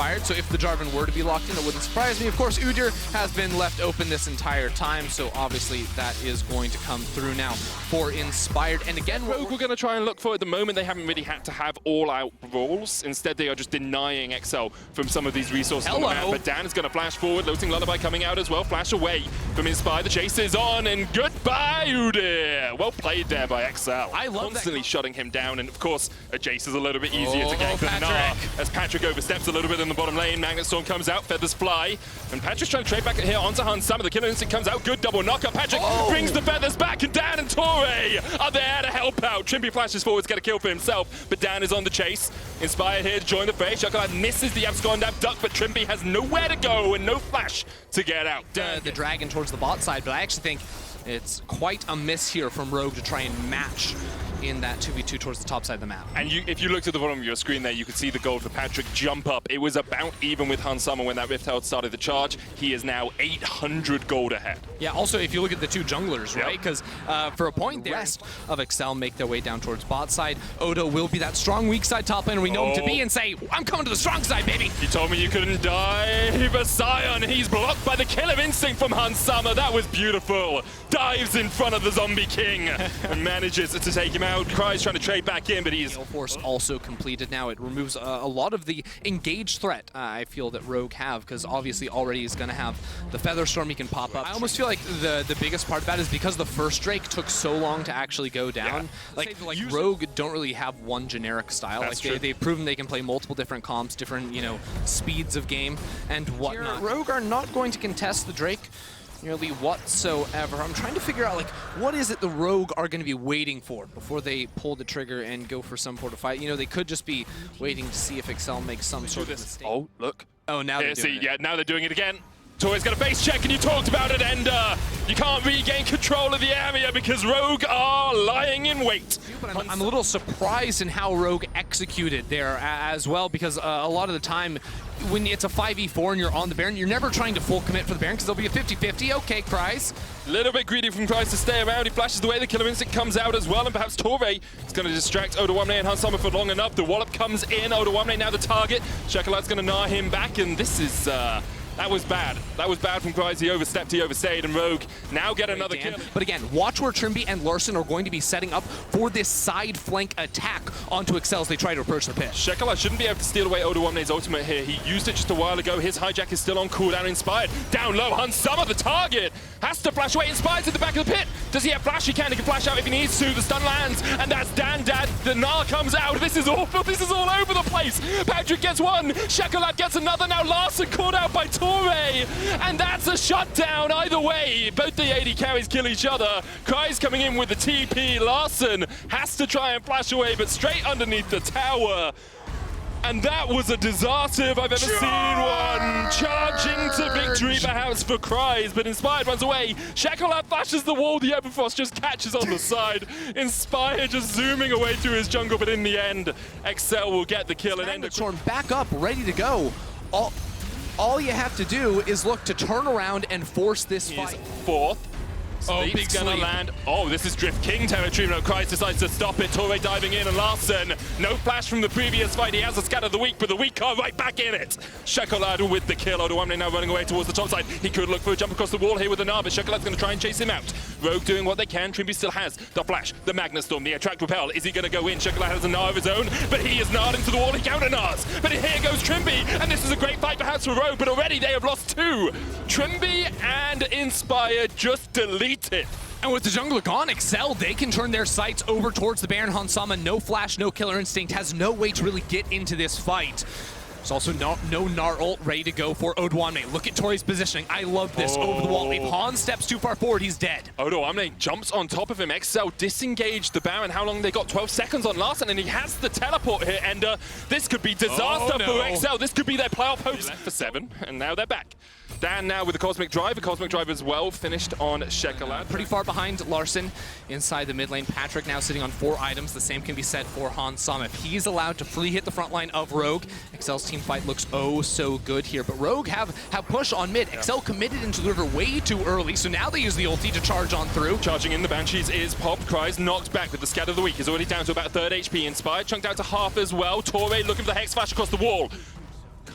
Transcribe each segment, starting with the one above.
Inspired, so if the Jarvan were to be locked in, it wouldn't surprise me. Of course, Udyr has been left open this entire time, so obviously that is going to come through now for Inspired. And again, Rogue we're going to try and look for at the moment. They haven't really had to have all-out brawls. Instead, they are just denying XL from some of these resources on the map. But Dan is going to flash forward. Looting Lullaby coming out as well. Flash away from Inspired. The chase is on, and goodbye, Udyr. Well played there by XL. I love constantly shutting him down, and of course, a Jace is a little bit easier to get than Patrick. Gnar. As Patrick oversteps a little bit in the bottom lane, Magnet Storm comes out, Feathers fly, and Patrick's trying to trade back here onto Hans Summer. The Killer Instinct comes out, good double knockup. Patrick brings the Feathers back, and Dan and Torre are there to help out. Trimpy flashes forward to get a kill for himself, but Dan is on the chase. Inspired here to join the fray. Chocolate misses the abscond abduct, but Trimpy has nowhere to go and no flash to get out. The Dragon towards the bot side, but I actually think it's quite a miss here from Rogue to try and match in that 2v2 towards the top side of the map. And if you looked at the bottom of your screen there, you could see the gold for Patrick jump up. It was about even with Hans Summer when that Rift Herald started the charge. He is now 800 gold ahead. Yeah, also if you look at the two junglers, right? Because for a point, the rest of Excel make their way down towards bot side. Odo will be that strong weak side top laner we know him to be and say, I'm coming to the strong side, baby. You told me you couldn't die, but Sion, he's blocked by the Killer Instinct from Hans Summer. That was beautiful. Dives in front of the Zombie King and manages to take him out. Cry's trying to trade back in, but he's... Gale Force also completed now. It removes a lot of the engaged threat I feel that Rogue have, because obviously already he's going to have the Feather Storm he can pop up. I almost feel like the biggest part of that is because the first Drake took so long to actually go down. Like Rogue don't really have one generic style. That's like they've proven they can play multiple different comps, different speeds of game and whatnot. Rogue are not going to contest the Drake nearly whatsoever. I'm trying to figure out, like, what is it the Rogue are going to be waiting for before they pull the trigger and go for some sort of fight? They could just be waiting to see if Excel makes some sort of mistake. Oh, look. Oh, now they're doing it. Yeah, now they're doing it again. Torre's got a base check, and you talked about it, and you can't regain control of the area because Rogue are lying in wait. But I'm a little surprised in how Rogue executed there as well, because a lot of the time, when it's a 5v4 and you're on the Baron, you're never trying to full commit for the Baron because there'll be a 50-50. Okay, Cries. A little bit greedy from Cries to stay around. He flashes away. The Killer Instinct comes out as well, and perhaps Torre is going to distract Odo1 and Hans Summer for long enough. The wallop comes in. Odo1 now the target. Shekelight's going to gnaw him back, and this is... that was bad. That was bad from Cries. He overstepped, he overstayed, and Rogue now get another kill. But again, watch where Trimby and Larson are going to be setting up for this side flank attack onto Excel as they try to approach the pit. Shekelight shouldn't be able to steal away Odo1's ultimate here. He used it just a while ago. His hijack is still on cooldown. Inspired. Down low. Hans Summer, the target. Has to flash away. Inspired to the back of the pit. Does he have flash? He can flash out if he needs to. The stun lands, and that's Dan Dad. The Gnar comes out. This is awful. This is all over the place. Patrick gets one. Shekelight gets another. Now Larson caught out by Torre. And that's a shutdown either way. Both the AD carries kill each other. Cries coming in with the TP. Larson has to try and flash away, but straight underneath the tower. And that was a disaster if I've ever seen one. Charging to victory perhaps for Cries, but Inspired runs away. Shekelight flashes the wall. The Everfrost just catches on the side. Inspired just zooming away through his jungle, but in the end, Excel will get the kill and end it. Storm back up, ready to go. All you have to do is look to turn around and force this fight. Fourth. Sleep's gonna land. Oh, this is Drift King territory. No, Cries decides to stop it. Torre diving in, and Larson, no flash from the previous fight. He has a scatter of the weak, but the weak are right back in it. Shekelight with the kill. Odo1 now running away towards the top side. He could look for a jump across the wall here with the Gnar, but Shekelight's gonna try and chase him out. Rogue doing what they can. Trimby still has the flash, the Magnet Storm, the Attract Repel. Is he gonna go in? Shekelight has a Gnar of his own, but he is Gnarred into the wall. He counter Gnars. But here goes Trimby, and this is a great fight perhaps for Rogue, but already they have lost two. Trimby and Inspired just delete it. And with the jungler gone, Excel, they can turn their sights over towards the Baron. Hans Summer, no flash, no Killer Instinct, has no way to really get into this fight. There's also no Gnar ult ready to go for Odo1. Look at Torre's positioning. I love this over the wall. If Hans steps too far forward, he's dead. Odo1 jumps on top of him. Excel disengaged the Baron. How long they got? 12 seconds on Larson, and he has the teleport here. And this could be disaster for Excel. This could be their playoff hopes. Left for 7, and now they're back. Dan now with the Cosmic Drive. The Cosmic Drive as well finished on Shekelight. Pretty far behind Larson inside the mid lane. Patrick now sitting on 4 items. The same can be said for Hans Summer. If he's allowed to free hit the front line of Rogue, Excel's team fight looks oh so good here. But Rogue have push on mid. Excel committed into the river way too early, so now they use the ulti to charge on through. Charging in, the Banshees is popped. Cries knocked back with the Scatter of the Weak. He's already down to about 3rd HP. Inspired chunked out to half as well. Torre looking for the Hex Flash across the wall.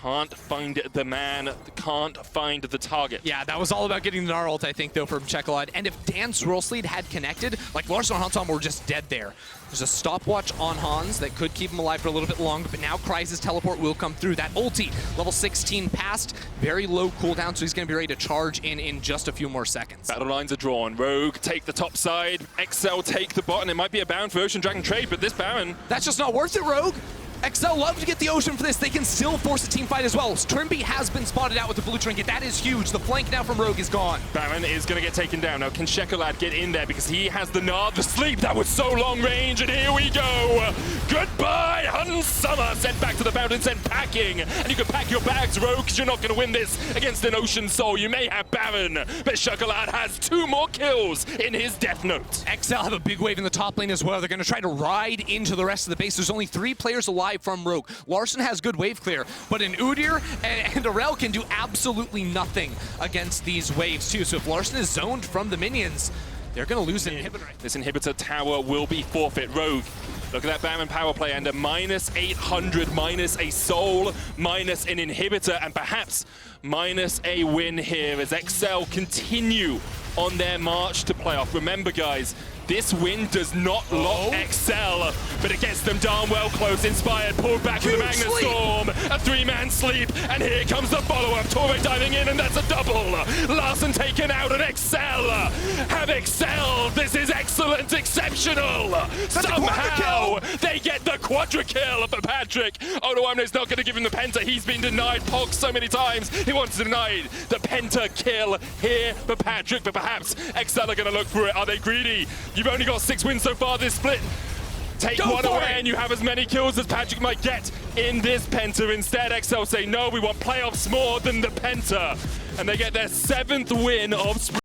Can't find the man, can't find the target. Yeah, that was all about getting the Gnar ult, I think, though, from Chekolad. And if Dan's Roll Lead had connected, like Larson and Hansom were just dead there. There's a stopwatch on Hans that could keep him alive for a little bit longer, but now Kryze's teleport will come through. That ulti, level 16 passed, very low cooldown, so he's going to be ready to charge in just a few more seconds. Battle lines are drawn. Rogue take the top side, XL take the bot, and it might be a Baron for Ocean Dragon trade, but this Baron... That's just not worth it, Rogue. XL love to get the Ocean for this. They can still force a team fight as well. Trimby has been spotted out with the blue trinket. That is huge. The flank now from Rogue is gone. Baron is going to get taken down. Now, can Chekolad get in there because he has the Gnar, the sleep? That was so long range, and here we go. Goodbye, Hansama. Sent back to the fountain, sent packing. And you can pack your bags, Rogue, because you're not going to win this against an Ocean Soul. You may have Baron, but Chekolad has 2 more kills in his Death Note. XL have a big wave in the top lane as well. They're going to try to ride into the rest of the base. There's only 3 players alive from Rogue. Larson has good wave clear, but an Udyr and Arel can do absolutely nothing against these waves too. So if Larson is zoned from the minions, they're going to lose an inhibitor. This inhibitor tower will be forfeit. Rogue, look at that Baron power play, and a minus 800, minus a soul, minus an inhibitor, and perhaps minus a win here as XL continue on their march to playoff. Remember, guys, this win does not lock XL, but it gets them darn well close. Inspired, pulled back with the Magnet Storm, a 3-man sleep, and here comes the follow-up. Torre diving in, and that's a double. Larson taken out, and XL have excelled. This is excellent, exceptional. Somehow they get the quadra kill for Patrick. Odoamne's not going to give him the penta. He's been denied Pog so many times. He wants to deny the penta kill here for Patrick, but perhaps XL are going to look for it. Are they greedy? You've only got 6 wins so far this split. Take one away and you have as many kills as Patrick might get in this penta. Instead, XL say, no, we want playoffs more than the penta. And they get their 7th win of split.